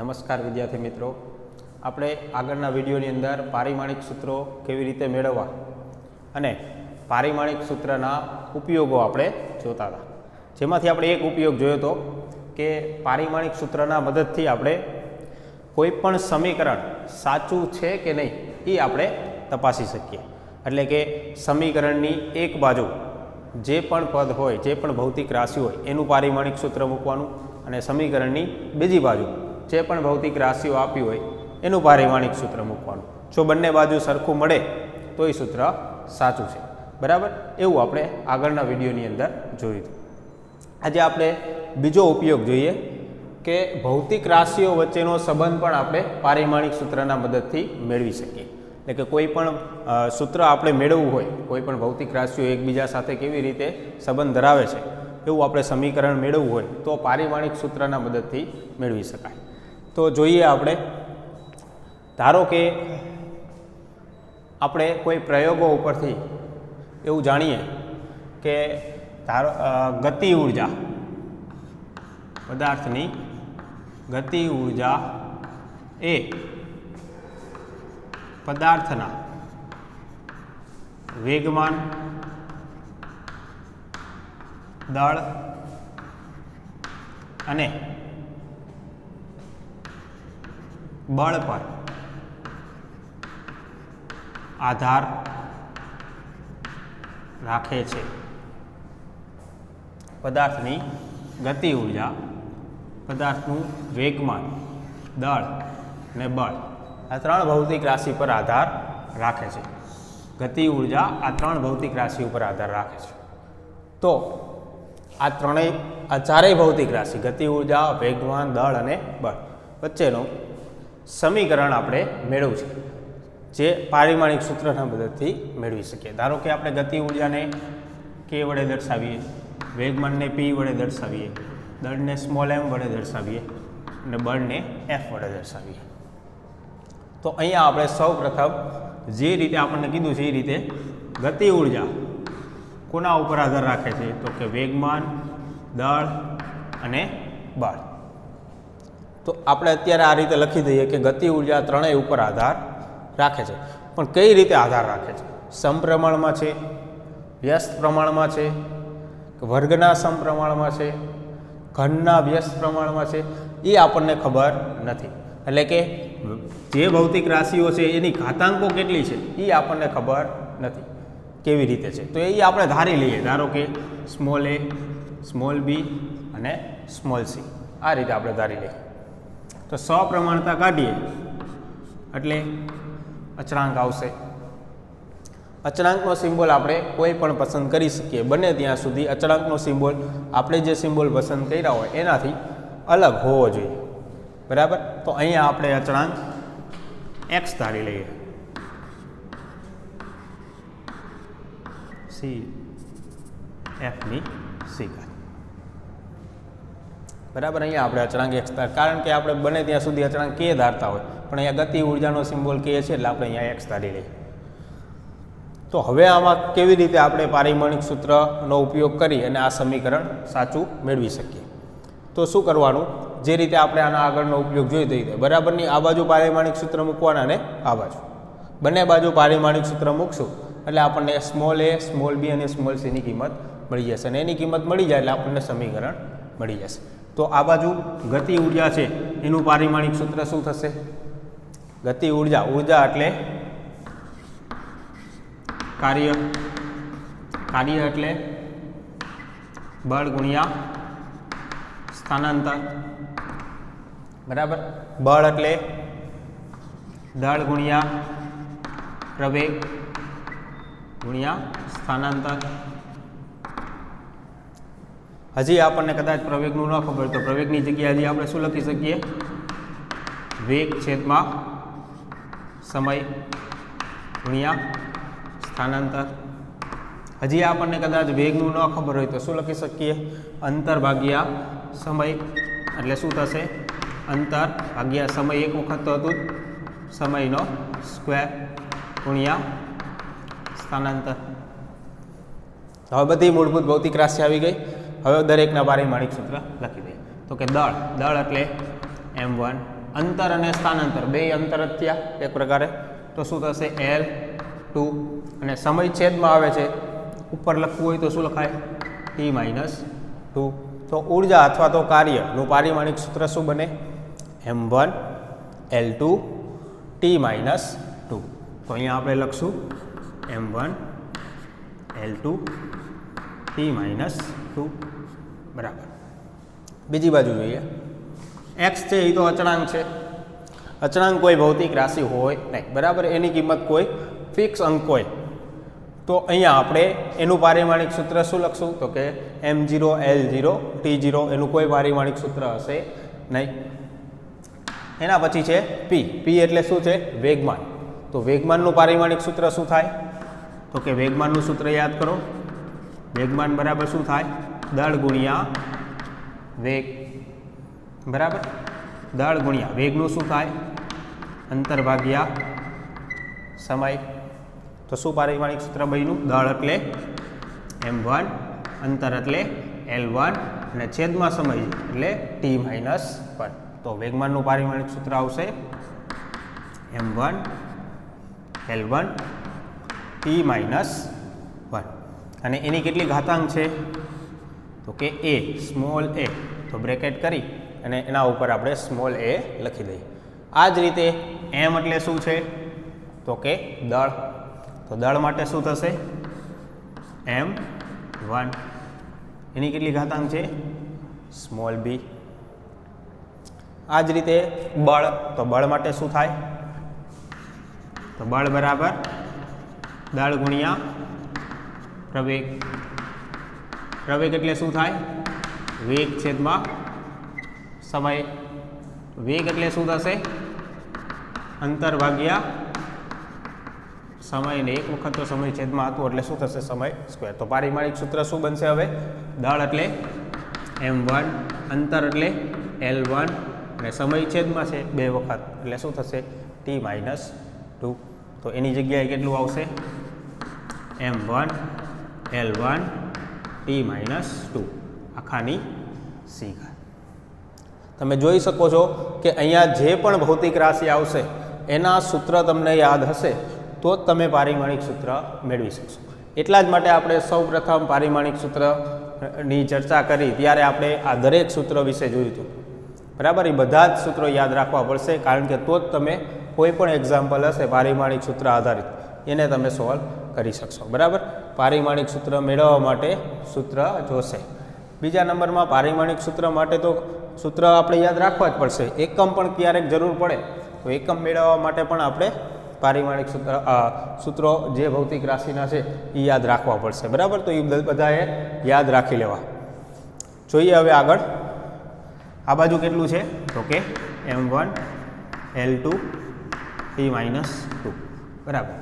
નમસ્કાર વિદ્યાર્થી મિત્રો, આપણે આગળના વિડીયોની અંદર પારિમાણિક સૂત્રો કેવી રીતે મેળવવા અને પારિમાણિક સૂત્રના ઉપયોગો આપણે જોતા હતા. જેમાંથી આપણે એક ઉપયોગ જોયો હતો કે પારિમાણિક સૂત્રના મદદથી આપણે કોઈ પણ સમીકરણ સાચું છે કે નહીં એ આપણે તપાસી શકીએ. એટલે કે સમીકરણની એક બાજુ જે પણ પદ હોય, જે પણ ભૌતિક રાશિ હોય એનું પારિમાણિક સૂત્ર મૂકવાનું અને સમીકરણની બીજી બાજુ જે પણ ભૌતિક રાશિઓ આપી હોય એનું પારિમાણિક સૂત્ર મૂકવાનું. જો બંને બાજુ સરખું મળે તો એ સૂત્ર સાચું છે. બરાબર, એવું આપણે આગળના વિડીયોની અંદર જોયું હતું. આજે આપણે બીજો ઉપયોગ જોઈએ કે ભૌતિક રાશિઓ વચ્ચેનો સંબંધ પણ આપણે પારિમાણિક સૂત્રના મદદથી મેળવી શકીએ. એટલે કે કોઈ પણ સૂત્ર આપણે મેળવવું હોય, કોઈ પણ ભૌતિક રાશિઓ એકબીજા સાથે કેવી રીતે સંબંધ ધરાવે છે એવું આપણે સમીકરણ મેળવવું હોય તો પારિમાણિક સૂત્રના મદદથી મેળવી શકાય. તો જોઈએ આપણે, ધારો કે આપણે કોઈ પ્રયોગો ઉપરથી એવું જાણીએ કે ગતિ ઉર્જા, પદાર્થની ગતિ ઉર્જા એ પદાર્થના વેગમાન, દળ અને બળ પર આધાર રાખે છે. પદાર્થની ગતિ ઉર્જા પદાર્થનું વેગમાન, દળ અને બળ આ ત્રણ ભૌતિક રાશિ પર આધાર રાખે છે. ગતિ ઉર્જા આ ત્રણ ભૌતિક રાશિ ઉપર આધાર રાખે છે. તો આ ચારેય ભૌતિક રાશિ ગતિ ઉર્જા, વેગમાન, દળ અને બળ વચ્ચેનું સમીકરણ આપણે મેળવવું છે, જે પારિમાણિક સૂત્રના મદદથી મેળવી શકીએ. ધારો કે આપણે ગતિ ઉર્જાને k વડે દર્શાવીએ, વેગમાનને p વડે દર્શાવીએ, દળને સ્મોલ m વડે દર્શાવીએ અને બળને f વડે દર્શાવીએ. તો અહીંયા આપણે સૌ પ્રથમ જે રીતે આપણને કીધું છે એ રીતે ગતિ ઉર્જા કોના ઉપર આધાર રાખે છે તો કે વેગમાન, દળ અને બળ. તો આપણે અત્યારે આ રીતે લખી દઈએ કે ગતિ ઉર્જા ત્રણેય ઉપર આધાર રાખે છે. પણ કઈ રીતે આધાર રાખે છે? સમપ્રમાણમાં છે, વ્યસ્ત પ્રમાણમાં છે, વર્ગના સમપ્રમાણમાં છે, ઘનના વ્યસ્ત પ્રમાણમાં છે, એ આપણને ખબર નથી. એટલે કે જે ભૌતિક રાશિઓ છે એની ઘાતાંકો કેટલી છે એ આપણને ખબર નથી કેવી રીતે છે. તો એ આપણે ધારી લઈએ. ધારો કે સ્મોલ a, સ્મોલ b અને સ્મોલ c, આ રીતે આપણે ધારી લઈએ. તો સપ્રમાણતા કાઢીએ એટલે અચળાંક આવશે. અચળાંકનો સિમ્બોલ આપણે કોઈ પણ પસંદ કરી શકીએ. બને ત્યાં સુધી અચળાંકનો સિમ્બોલ આપણે જે સિમ્બોલ પસંદ કર્યા હોય એનાથી અલગ હોવો જોઈએ. બરાબર, તો અહીંયા આપણે અચળાંક x ધારી લઈએ. c f ની c. બરાબર, અહીંયા આપણે અચળાંક x કારણ કે આપણે બને ત્યાં સુધી અચળાંક k ધારતા હોય, પણ અહીંયા ગતિ ઉર્જાનો સિમ્બોલ k છે એટલે આપણે અહીંયા x ધારી લઈએ. તો હવે આમાં કેવી રીતે આપણે પારિમાણિક સૂત્રનો ઉપયોગ કરી અને આ સમીકરણ સાચું મેળવી શકીએ? તો શું કરવાનું, જે રીતે આપણે આના આગળનો ઉપયોગ જોઈ દઈએ, બરાબરની આ બાજુ પારિમાણિક સૂત્ર મૂકવાના અને આ બાજુ બંને બાજુ પારિમાણિક સૂત્ર મૂકશું એટલે આપણને સ્મોલ a, સ્મોલ b અને સ્મોલ c ની કિંમત મળી જશે. અને એની કિંમત મળી જાય એટલે આપણને સમીકરણ મળી જશે. તો આ બાજુ ગતિ ઉર્જા છે એનું પારિમાણિક સૂત્ર શું થશે? ગતિ ઉર્જા, ઉર્જા એટલે કાર્ય, કાર્ય એટલે બળ ગુણ્યા સ્થાનાંતર. બરાબર, બળ એટલે દળ ગુણ્યા પ્રવેગ ગુણ્યા સ્થાનાંતર. હજી આપણને કદાચ પ્રવેગનું ન ખબર તો પ્રવેગની જગ્યાએ હજી આપણે શું લખી શકીએ? વેગ છેદમાં સમય ગુણ્યા સ્થાનાંતર. હજી આપણને કદાચ વેગનું ન ખબર હોય તો શું લખી શકીએ? અંતર ભાગ્યા સમય. એટલે શું થશે? અંતર ભાગ્યા સમય, એક વખત તો હતું સમયનો સ્ક્વેર ગુણ્યા સ્થાનાંતર. હવે બધી મૂળભૂત ભૌતિક રાશિ આવી ગઈ. હવે દરેકના પારિમાણિક સૂત્ર લખી દઈએ. તો કે દળ એટલે m1 અંતર અને સ્થાનાંતર બે અંતર જ થયા એક પ્રકારે, તો શું થશે L2 અને સમય છેદમાં આવે છે ઉપર લખવું હોય તો શું લખાય T-2. તો ઉર્જા અથવા તો કાર્યનું પારિમાણિક સૂત્ર શું બને m1 L2 T-2. તો અહીંયા આપણે લખશું m1 L2 T-2 બરાબર. બીજી બાજુ જોઈએ, x છે એ તો અચળાંક છે, અચળાંક કોઈ ભૌતિક રાશિ હોય નહીં બરાબર, એની કિંમત કોઈ ફિક્સ અંક હોય. તો અહીંયા આપણે એનું પારિમાણિક સૂત્ર શું લખશું તો કે m0 L0 T0 એનું કોઈ પારિમાણિક સૂત્ર હશે નહીં. એના પછી છે p એટલે શું છે વેગમાન. તો વેગમાનનું પારિમાણિક સૂત્ર શું થાય તો કે વેગમાનનું સૂત્ર યાદ કરો, વેગમાન બરાબર શું થાય દળ ગુણ્યા વેગ બરાબર, દળ ગુણ્યા વેગનું શું થાય અંતર ભાગ્યા સમય. તો શું પારિમાણિક સૂત્ર બન્યું દળ એટલે m1 અંતર એટલે L1 અને છેદમાં સમય એટલે T-1. તો વેગમાનનું પારિમાણિક સૂત્ર આવશે m1 L1 T-1 અને એની કેટલી ઘાતાંક છે તો કે a સ્મોલ a. તો બ્રેકેટ કરી અને એના ઉપર આપણે સ્મોલ a લખી દઈએ. આ જ રીતે m એટલે શું છે તો કે દળ. તો દળ માટે શું થશે m1 એની કેટલી ઘાતાંક છે સ્મોલ b. આ જ રીતે બળ, તો બળ માટે શું થાય તો બળ બરાબર દળ ગુણ્યા પ્રવેગ. પ્રવેગ એટલે શું થાય વેગ છેદમાં સમય. વેગ એટલે શું થશે અંતર ભાગ્યા સમય ને એક વખત તો સમય છેદમાં હતું એટલે શું થશે સમય સ્ક્વેર. તો પારિમાણિક સૂત્ર શું બનશે હવે દળ એટલે m1 અંતર એટલે L1 અને સમય છેદમાં છે બે વખત એટલે શું થશે T-2. તો એની જગ્યાએ કેટલું આવશે m1 L1 T-2 આખાની સી ઘાત. તમે જોઈ શકો છો કે અહીંયા જે પણ ભૌતિક રાશિ આવશે એના સૂત્ર તમને યાદ હશે તો જ તમે પારિમાણિક સૂત્ર મેળવી શકશો. એટલા જ માટે આપણે સૌ પ્રથમ પારિમાણિક સૂત્રની ચર્ચા કરી ત્યારે આપણે આ દરેક સૂત્ર વિશે જોયું હતું બરાબર. એ બધા જ સૂત્રો યાદ રાખવા પડશે કારણ કે તો જ તમે કોઈ પણ એક્ઝામ્પલ હશે પારિમાણિક સૂત્ર આધારિત એને તમે સોલ્વ કરી શકશો બરાબર. પારિમાણિક સૂત્ર મેળવવા માટે સૂત્ર જોશે. બીજા નંબરમાં પારિમાણિક સૂત્ર માટે તો સૂત્ર આપણે યાદ રાખવા જ પડશે. એકમ પણ ક્યારેક જરૂર પડે તો એકમ મેળવવા માટે પણ આપણે પારિમાણિક સૂત્રો જે ભૌતિક રાશિના છે એ યાદ રાખવા પડશે બરાબર. તો એ બધાએ યાદ રાખી લેવા. જોઈએ હવે આગળ આ બાજુ કેટલું છે તો કે m1 L2 T-2 બરાબર.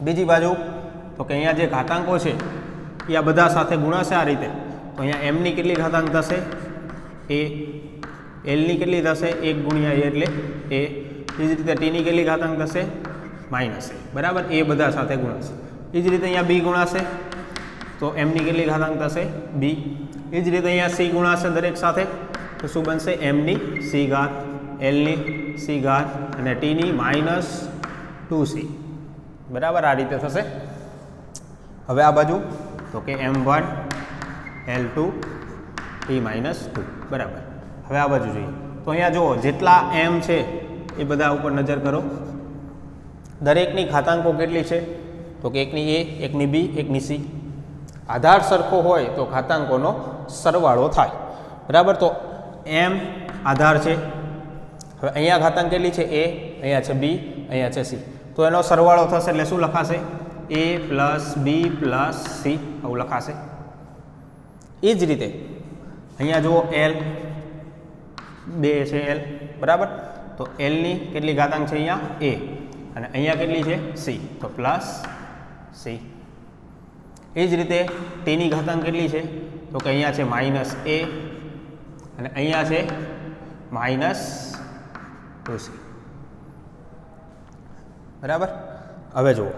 બીજી બાજુ તો કે અહીંયા જે ઘાતાંકો છે એ આ બધા સાથે ગુણાશે આ રીતે. તો અહીંયા m ની કેટલી ઘાતાંક થશે a, l ની કેટલી થશે 1 ગુણ્યા a એટલે a. એ જ રીતે t ની કેટલી ઘાતાંક થશે માઇનસ a બરાબર. એ બધા સાથે ગુણાશે. એ જ રીતે અહીંયા b ગુણાશે તો m ની કેટલી ઘાતાંક થશે b. એ જ રીતે અહીંયા c ગુણાશે દરેક સાથે તો શું બનશે m ની c ઘાત, l ની c ઘાત અને t ની -2c બરાબર. આ રીતે થશે. હવે આ બાજુ તો કે m1 L2 T-2 બરાબર. હવે આ બાજુ જોઈએ તો અહીંયા જુઓ જેટલા m છે એ બધા ઉપર નજર કરો. દરેકની ઘાતાંકો કેટલી છે તો કે એકની a, એકની b, એકની c. આધાર સરખો હોય તો ઘાતાંકોનો સરવાળો થાય બરાબર. તો m આધાર છે. હવે અહીંયા ઘાતાંક કેટલી છે a, અહીંયા છે b, અહીંયા છે c. તો એનો સરવાળો થશે એટલે શું લખાશે a + b + c આવું લખાશે. એ જ રીતે અહીંયા જુઓ l 2 છે l બરાબર. તો l ની કેટલી ઘાતાંક છે અહીંયા a અને અહીંયા કેટલી છે c તો +c. એ જ રીતે t ની ઘાતાંક કેટલી છે તો કે અહીંયા છે -a અને અહીંયા છે -2c બરાબર. હવે જુઓ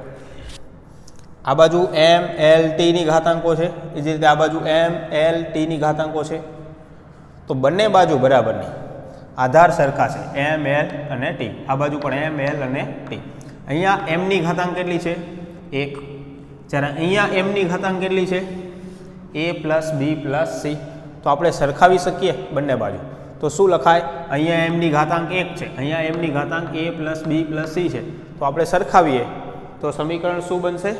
આ બાજુ m l t ની ઘાતાંકો છે, એ જ રીતે આ બાજુ m l t ની ઘાતાંકો છે. તો બંને બાજુ બરાબરની. આધાર સરખા છે એમ એલ અને ટી, આ બાજુ પણ એમ એલ અને ટી. અહીંયા એમની ઘાતાંક કેટલી છે 1, જ્યારે અહીંયા એમની ઘાતાંક કેટલી છે a plus B plus C. તો આપણે સરખાવી શકીએ બંને બાજુ. તો શું લખાય, અહીંયા એમની ઘાતાંક 1 છે, અહીંયા એમની ઘાતાંક a plus B plus C છે. તો આપણે સરખાવીએ તો સમીકરણ શું બનશે,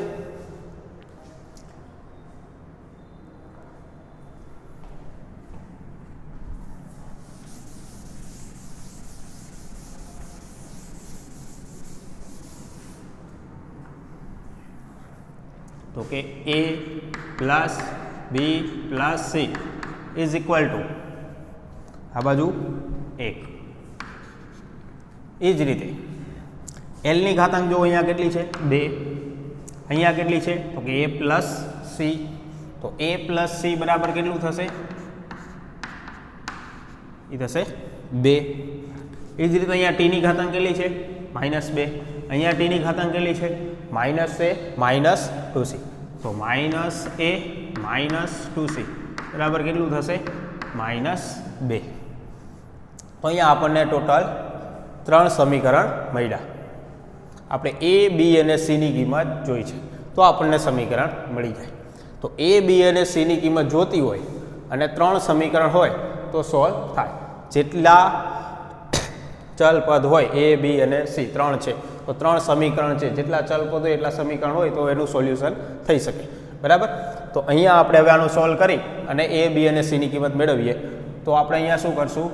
તો કે a plus B plus C is equal to આ બાજુ 1. એ જ રીતે એલની ઘાતાંક જો અહીંયા કેટલી છે 2, અહીંયા કેટલી છે તો કે a પ્લસ સી. તો a પ્લસ સી બરાબર કેટલું થશે, એ થશે 2. એ જ રીતે અહીંયા ટીની ઘાતાંક કેટલી છે -2, અહીંયા ટીની ઘાતાંક કેટલી છે -2c. તો -a -2c બરાબર કેટલું થશે -2. તો અહીંયા આપણને ટોટલ 3 સમીકરણ મળ્યા. આપણે a b અને c ની કિંમત જોઈ છે તો આપણને સમીકરણ મળી જાય. તો a b અને c ની કિંમત જોતી હોય અને 3 સમીકરણ હોય તો સોલ્વ થાય. જેટલા ચલ પદ હોય a b અને c 3 છે તો 3 સમીકરણ છે, જેટલા ચલ પદ હોય એટલા સમીકરણ હોય તો એનું સોલ્યુશન થઈ શકે. બરાબર. તો અહીંયા આપણે હવે આનું સોલ્વ કરી અને a b અને c ની કિંમત મેળવીએ તો આપણે અહીંયા શું કરશું,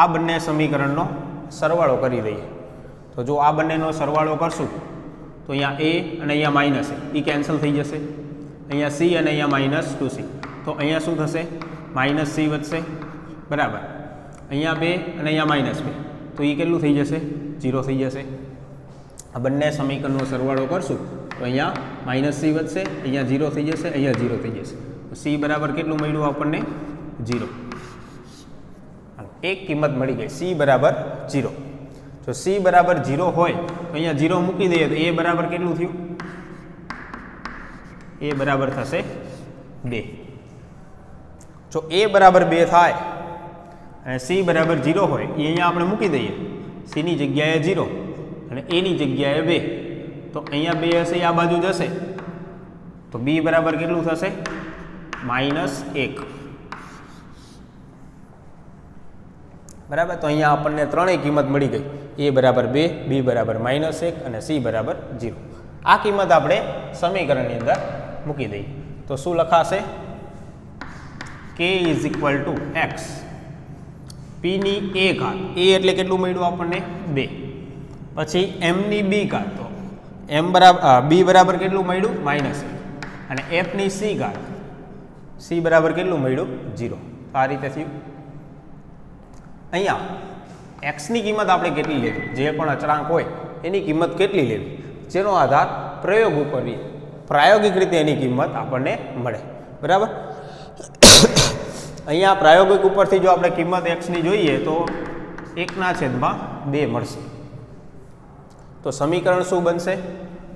આ બંને સમીકરણનો સરવાળો કરી દઈએ. તો જો આ બંનેનો સરવાળો કરશું તો અહીંયા a અને અહીંયા માઇનસ એ કેન્સલ થઈ જશે, અહીંયા c અને અહીંયા -2c. તો અહીંયા શું થશે, -c વધશે. બરાબર. અહીંયા 2 અને અહીંયા -2 તો એ કેટલું થઈ જશે, 0 થઈ જશે. આ બંને સમીકરણનો સરવાળો કરશું તો અહીંયા -c વધશે, અહીંયા 0 થઈ જશે, અહીંયા 0 થઈ જશે. તો c બરાબર કેટલું મળ્યું આપણને 0. એક કિંમત મળી ગઈ, c બરાબર 0. જો c બરાબર 0 હોય તો અહીંયા 0 મૂકી દઈએ તો a બરાબર કેટલું થયું, a બરાબર થશે 2. જો a બરાબર 2 થાય અને c બરાબર 0 હોય એ અહીંયા આપણે મૂકી દઈએ, c ની જગ્યાએ 0 અને a ની જગ્યાએ 2. તો અહીંયા 2 હશે આ બાજુ જશે તો b બરાબર કેટલું થશે -1. બરાબર. તો અહીંયા આપણને ત્રણેય કિંમત મળી ગઈ, a બરાબર 2, b બરાબર -1 અને c બરાબર 0. આ કિંમત આપણે સમીકરણની અંદર મૂકી દઈએ તો શું લખાશે, k is equal two x p ની a ઘાત, a એટલે કેટલું મળ્યું આપણને 2, પછી m ની b ઘાત, તો m બરાબર b બરાબર કેટલું મળ્યું -1 અને f ની c ઘાત, c બરાબર કેટલું મળ્યું 0. આ રીતે થયું. અહીંયા x ની કિંમત આપણે કેટલી લેવી, જે પણ અચળાંક હોય એની કિંમત કેટલી લેવી, જેનો આધાર પ્રયોગ ઉપર, પ્રાયોગિક રીતે એની કિંમત આપણને મળે. બરાબર. અહીંયા પ્રાયોગિક ઉપરથી જો આપણે કિંમત x ની જોઈએ તો 1/2 મળશે. તો સમીકરણ શું બનશે,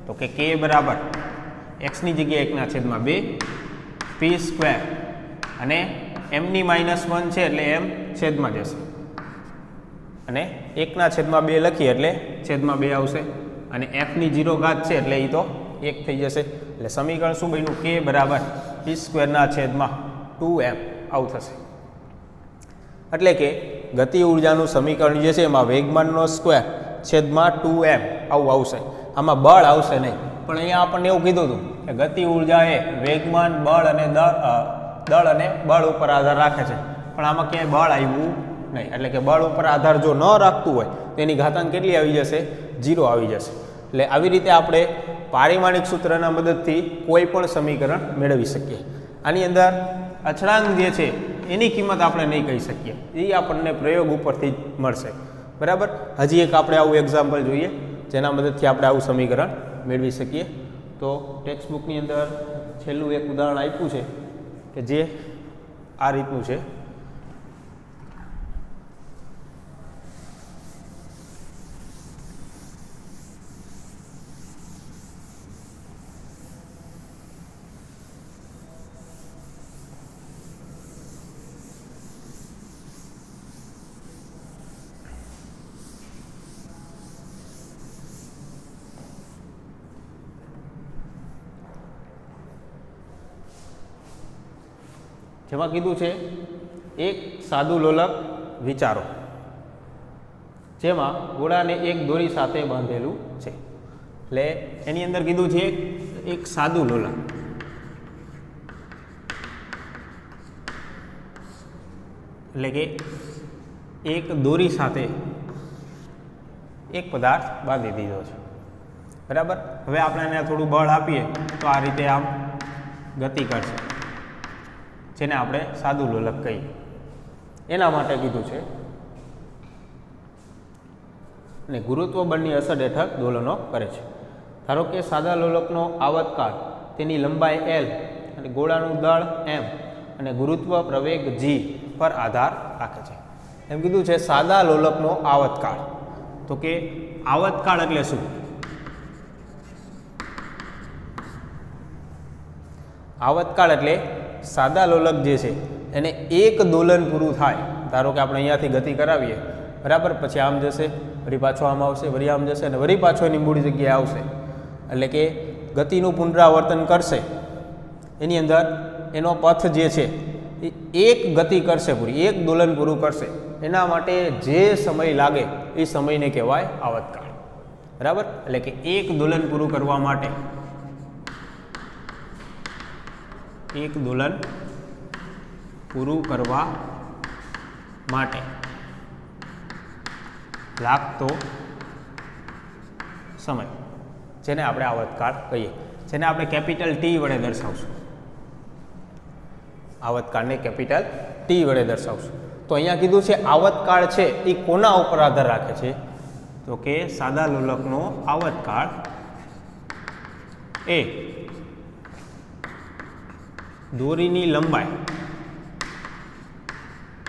તો કે k બરાબર x ની જગ્યાએ 1/2 p² અને m ની -1 છે એટલે m છેદમાં જશે અને 1/2 લખીએ એટલે છેદમાં 2 આવશે અને f ની 0 ઘાત છે એટલે એ તો 1 થઈ જશે. એટલે સમીકરણ શું બન્યું, k બરાબર p²/2m આવું થશે. એટલે કે ગતિ ઉર્જાનું સમીકરણ જે છે એમાં વેગમાનનો સ્ક્વેર છેદમાં 2m આવું આવશે. આમાં બળ આવશે નહીં, પણ અહીંયા આપણને એવું કીધું હતું કે ગતિ ઉર્જા એ વેગમાન, બળ અને દળ અને બળ ઉપર આધાર રાખે છે, પણ આમાં ક્યાંય બળ આવ્યું નહીં. એટલે કે બળ ઉપર આધાર જો ન રાખતું હોય તો એની ઘાતાંક કેટલી આવી જશે, 0 આવી જશે. એટલે આવી રીતે આપણે પારિમાણિક સૂત્રના મદદથી કોઈ પણ સમીકરણ મેળવી શકીએ. આની અંદર અચળાંક જે છે એની કિંમત આપણે નહીં કહી શકીએ, એ આપણને પ્રયોગ ઉપરથી જ મળશે. બરાબર. હજી એક આપણે આવું એક્ઝામ્પલ જોઈએ જેના મદદથી આપણે આવું સમીકરણ મેળવી શકીએ. તો ટેક્સ્ટ બુકની અંદર છેલ્લું એક ઉદાહરણ આપ્યું છે કે જે આ રીતનું છે. જેમાં કીધું છે એક સાદું લોલક વિચારો, જેમાં ગોળાને એક દોરી સાથે બાંધેલું છે. એટલે એની અંદર કીધું છે એક સાદું લોલક, એટલે કે એક દોરી સાથે એક પદાર્થ બાંધી દીધો છે. બરાબર. હવે આપણે એને થોડું બળ આપીએ તો આ રીતે આમ ગતિ કરશે, જેને આપણે સાદું લોલક કહીએ. એના માટે કીધું છે. અને ગુરુત્વ બળની અસર હેઠળ દોલનો કરે છે. ધારો કે સાદા લોલકનો આવતકાળ, તેની લંબાઈ L અને ગોળાનું દળ M અને ગુરુત્વ પ્રવેગ G પર આધાર રાખે છે. એમ કીધું છે સાદા લોલકનો આવતકાળ. તો કે આવતકાળ એટલે શું? આવતકાળ એટલે સાદા લોલક જે છે એને એક દોલન પૂરું થાય. ધારો કે આપણે અહીંયાથી ગતિ કરાવીએ, બરાબર, પછી આમ જશે, વળી પાછો આમ આવશે, વળી આમ જશે અને વળી પાછો એની મૂળ જગ્યાએ આવશે. એટલે કે ગતિનું પુનરાવર્તન કરશે, એની અંદર એનો પથ જે છે એ એક ગતિ કરશે, પૂરી એક દોલન પૂરું કરશે. એના માટે જે સમય લાગે એ સમયને કહેવાય આવતકાળ. બરાબર. એટલે કે એક દોલન પૂરું કરવા માટે, એક દોલન પૂરું કરવા માટે લાગતો સમય, જેને આપણે આવતકાળ કહીએ, જેને આપણે કેપિટલ ટી વડે દર્શાવશું. આવતકાળને કેપિટલ ટી વડે દર્શાવશું. તો અહીંયા કીધું છે આવતકાળ છે એ કોના ઉપર આધાર રાખે છે? તો કે સાદા લોલકનો આવતકાળ એ દોરીની લંબાઈ,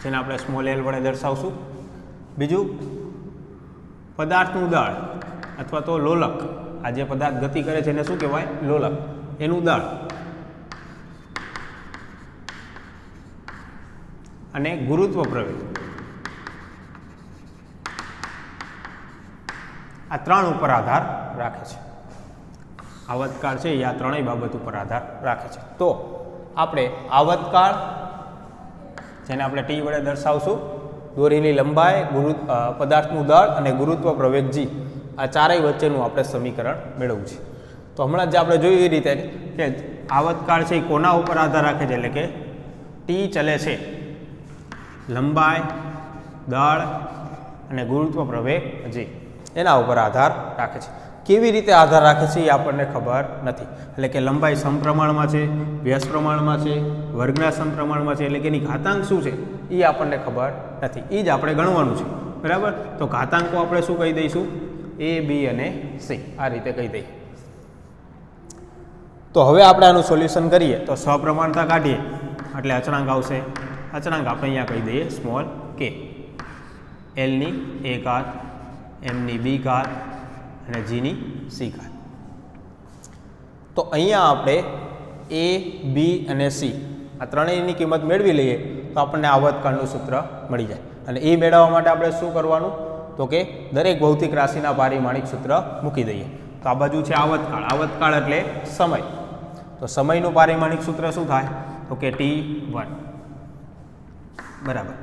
જેને આપણે સ્મોલ l વડે દર્શાવશું. બીજું પદાર્થનું દળ અથવા તો લોલક, આ જે પદાર્થ ગતિ કરે છે એને શું કહેવાય? લોલક. એનું દળ અને ગુરુત્વ પ્રવેગ, આ ત્રણ ઉપર આધાર રાખે છે. આવતકાળ છે એ આ ત્રણેય બાબત ઉપર આધાર રાખે છે. તો આપણે આવતકાળ, જેને આપણે ટી વડે દર્શાવશું, દોરીની લંબાઈ, પદાર્થનું દળ અને ગુરુત્વ પ્રવેગ G, આ ચારેય વચ્ચેનું આપણે સમીકરણ મેળવવું છે. તો હમણાં જ આપણે જોયું એ રીતે કે આવતકાળ છે એ કોના ઉપર આધાર રાખે છે? એટલે કે ટી ચલે છે, લંબાઈ, દળ અને ગુરુત્વ પ્રવેગ G એના ઉપર આધાર રાખે છે. કેવી રીતે આધાર રાખે છે એ આપણને ખબર નથી. એટલે કે લંબાઈ સમપ્રમાણમાં છે, વ્યસ્ત પ્રમાણમાં છે, વર્ગના સમપ્રમાણમાં છે, એટલે કે એની ઘાતાંક શું છે એ આપણને ખબર નથી. એ જ આપણે ગણવાનું છે. બરાબર. તો ઘાતાંકો આપણે શું કહી દઈશું? A, B અને C, આ રીતે કહી દઈએ. તો હવે આપણે આનું સોલ્યુશન કરીએ તો સપ્રમાણતા કાઢીએ એટલે અચળાંક આવશે. અચળાંક આપણે અહીંયા કહી દઈએ સ્મોલ k. L ની A ઘાત, M ની B ઘાત અને G ની C ઘાત. તો અહીંયા આપણે A, B અને C આ ત્રણેયની કિંમત મેળવી લઈએ તો આપણને આવતકાળનું સૂત્ર મળી જાય. અને એ મેળવવા માટે આપણે શું કરવાનું? તો કે દરેક ભૌતિક રાશિના પારિમાણિક સૂત્ર મૂકી દઈએ. તો આ બાજુ છે આવતકાળ. આવતકાળ એટલે સમય. તો સમયનું પારિમાણિક સૂત્ર શું થાય? તો કે T1 બરાબર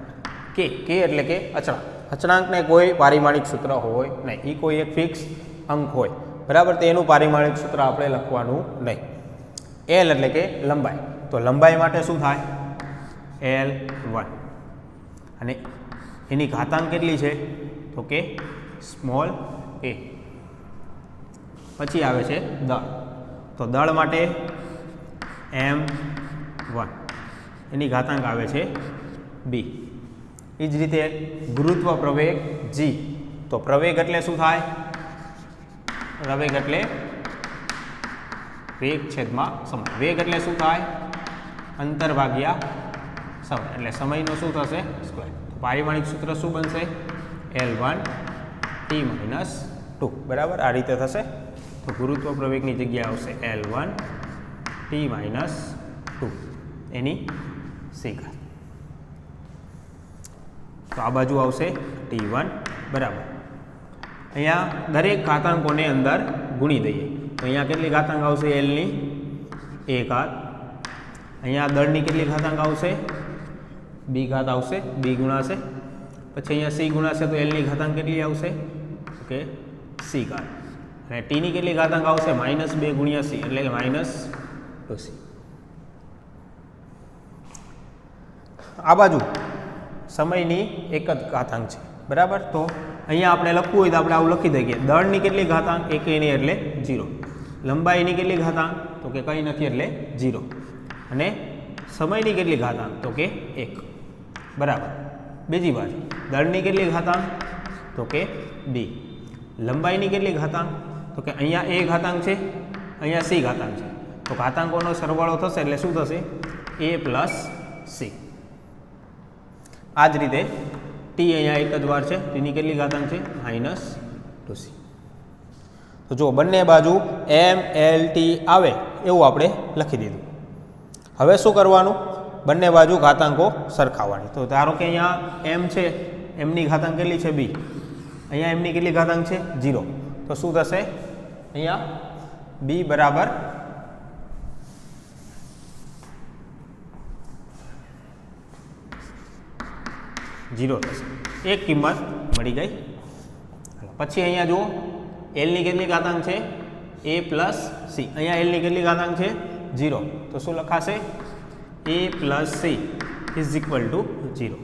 k એટલે કે અચળાંક. અચળાંકને કોઈ પારિમાણિક સૂત્ર હોય નહીં, એ કોઈ એક ફિક્સ અંક હોય. બરાબર. તો એનું પારિમાણિક સૂત્ર આપણે લખવાનું નહીં. L એટલે કે લંબાઈ. તો લંબાઈ માટે શું થાય? L1 અને એની ઘાતાંક કેટલી છે? તો કે સ્મોલ a. પછી આવે છે દળ. તો દળ માટે M1, એની ઘાતાંક આવે છે B. એ જ રીતે ગુરુત્વ પ્રવેગ G. તો પ્રવેગ એટલે શું થાય? પ્રવેગ એટલે વેગ છેદમાં સમય. વેગ એટલે શું થાય? અંતર ભાગ્યા સમય. એટલે સમયનો શું થશે? સ્ક્વેર. પારિમાણિક સૂત્ર શું બનશે? L1 T-2 બરાબર. આ રીતે થશે. તો ગુરુત્વ પ્રવેગની જગ્યાએ આવશે L1 T-2 એની C ઘાત. તો આ બાજુ આવશે T1 બરાબર. અહીંયા દરેક ઘાતાંકોને અંદર ગુણી દઈએ તો અહીંયા કેટલી ઘાતાંક આવશે? L ની A ઘાત અહીંયા દળની કેટલી ઘાતાંક આવશે? બી ઘાત આવશે, બી ગુણાશે. પછી અહીંયા સી ગુણાશે તો એલની ઘાતાંક કેટલી આવશે? ઓકે, સી ઘાત. અને ટીની કેટલી ઘાતાંક આવશે? -2 ગુણ્યા સી એટલે કે -2c. આ બાજુ સમયની એક જ ઘાતાંક છે, બરાબર. તો અહીંયા આપણે લખવું હોય તો આપણે આવું લખી દઈએ, દળની કેટલી ઘાતાંક? 1 ની એટલે 0. લંબાઈની કેટલી ઘાતાંક? તો કે કંઈ નથી એટલે 0. અને સમયની કેટલી ઘાતાંક? તો કે 1, બરાબર. બીજી બાજુ દળની કેટલી ઘાતાંક? તો કે 2. લંબાઈની કેટલી ઘાતાંક? તો કે અહીંયા a ઘાતાંક છે, અહીંયા c ઘાતાંક છે. તો ઘાતાંકોનો સરવાળો થશે એટલે શું થશે? a + c. આ જ રીતે ટી અહીંયા એક જ વાર છે, તેની કેટલી ઘાતાંક છે? -2c. તો જો બંને બાજુ m l t આવે એવું આપણે લખી દીધું. હવે શું કરવાનું? બંને બાજુ ઘાતાંકો સરખાવવાની. તો ધારો કે અહીંયા m છે, mની ઘાતાંક કેટલી છે? b. અહીંયા mની કેટલી ઘાતાંક છે? 0. તો શું થશે? અહીંયા b બરાબર 0 થશે. એક કિંમત મળી ગઈ. પછી અહીંયા જુઓ એલની કેટલી ઘાતાંક છે? a + c. અહીંયા એલની કેટલી ઘાતાંક છે? 0. તો શું લખાશે? a + c = 0.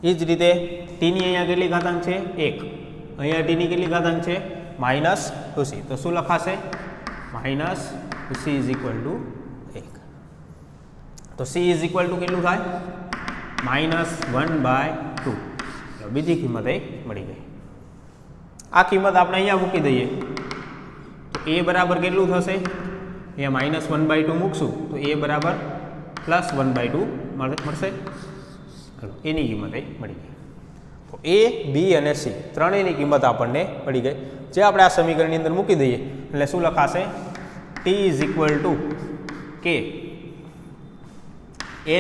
એ જ રીતે ટીની અહીંયા કેટલી ઘાતાંક છે? 1. અહીંયા ટીની કેટલી ઘાતાંક છે? -2c. તો શું લખાશે? -2c = 1. તો c કેટલું થાય? -1/2. બીજી કિંમત એ મળી ગઈ. આ કિંમત આપણે અહીંયા મૂકી દઈએ તો a બરાબર કેટલું થશે? અહીંયા -1/2 મૂકશું તો a બરાબર +1/2 મળશે. ચલો, એની કિંમત એ મળી ગઈ. તો a, b અને c ત્રણેયની કિંમત આપણને મળી ગઈ. જે આપણે આ સમીકરણની અંદર મૂકી દઈએ એટલે શું લખાશે? t = k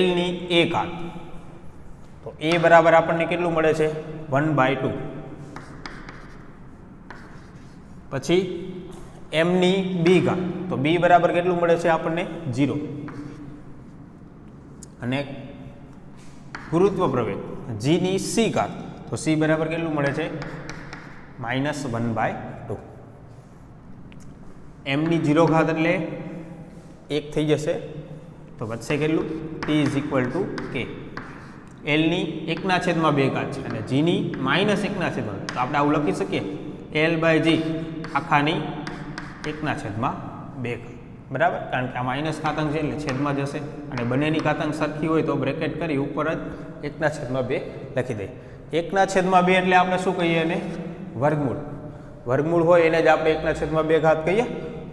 l ની a ઘાત. તો a બરાબર આપણને કેટલું મળે છે? 1/2. પછી m ની b ઘાત. તો b બરાબર કેટલું મળે છે આપણને? 0. અને ગુરુત્વ પ્રવેગ g ની c ઘાત. તો c બરાબર કેટલું મળે છે? -1/2. m ની 0 ઘાત એટલે 1 થઈ જશે. તો વધશે કેટલું? t = k. l ની 1/2 ઘાત છે અને g ની -1/2. તો આપણે આવું લખી શકીએ l/g આખાની 1/2. બરાબર, કારણ કે આ માઇનસ ઘાતાંક છે એટલે છેદમાં જશે અને બંનેની ઘાતાંક સરખી હોય તો બ્રેકેટ કરી ઉપર જ 1/2 લખી દઈએ. 1/2 એટલે આપણે શું કહીએ? એને વર્ગમૂળ. વર્ગમૂળ હોય એને જ આપણે 1/2 ઘાત કહીએ.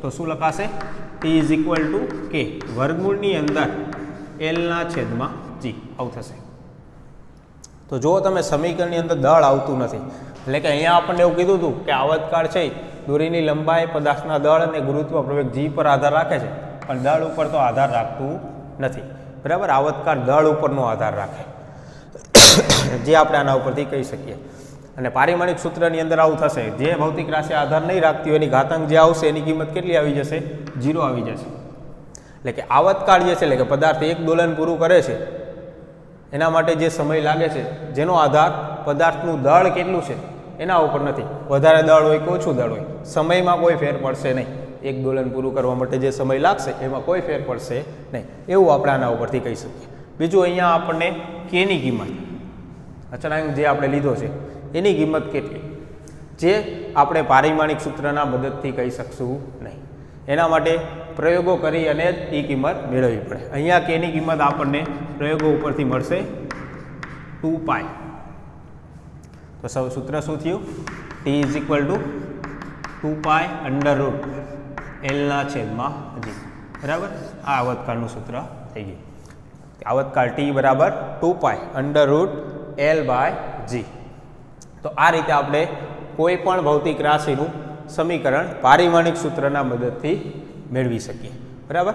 તો શું લખાશે? t = k. વર્ગમૂળની અંદર l/g આવું થશે. તો જો તમે સમીકરણની અંદર દળ આવતું નથી એટલે કે અહીંયા આપણને એવું કીધું હતું કે આવતકાળ છે દોરીની લંબાઈ, પદાર્થના દળ અને ગુરુત્વ પ્રવેગ g પર આધાર રાખે છે, પણ દળ ઉપર તો આધાર રાખતું નથી. બરાબર, આવતકાળ દળ ઉપરનો આધાર રાખે જે આપણે આના ઉપરથી કહી શકીએ. અને પારિમાણિક સૂત્રની અંદર આવું થશે, જે ભૌતિક રાશિ આધાર નહીં રાખતી હોય એની ઘાતાંક જે આવશે એની કિંમત કેટલી આવી જશે? 0 આવી જશે. એટલે કે આવતકાળ જે છે એટલે કે પદાર્થ એક દોલન પૂરું કરે છે એના માટે જે સમય લાગે છે જેનો આધાર પદાર્થનું દળ કેટલું છે એના ઉપર નથી. વધારે દળ હોય કે ઓછું દળ હોય સમયમાં કોઈ ફેર પડશે નહીં. એક દોલન પૂરું કરવા માટે જે સમય લાગશે એમાં કોઈ ફેર પડશે નહીં, એવું આપણે આના ઉપરથી કહી શકીએ. બીજું અહીંયા આપણને કેની કિંમત, અચળાંક જે આપણે લીધો છે એની કિંમત કેટલી, જે આપણે પારિમાણિક સૂત્રના મદદથી કહી શકશું નહીં. એના માટે પ્રયોગો કરી અને જ એ કિંમત મેળવવી પડે. અહીંયા કેની કિંમત આપણને પ્રયોગો ઉપરથી મળશે 2π. તો સૂત્ર શું થયું? t = 2π √l/g. બરાબર, આ આવતકાળનું સૂત્ર થઈ ગયું. આવતકાળ t બરાબર 2π √l/g. તો આ રીતે આપણે કોઈ પણ ભૌતિક રાશિનું સમીકરણ પારિમાણિક સૂત્રના મદદથી મેળવી શકીએ. બરાબર.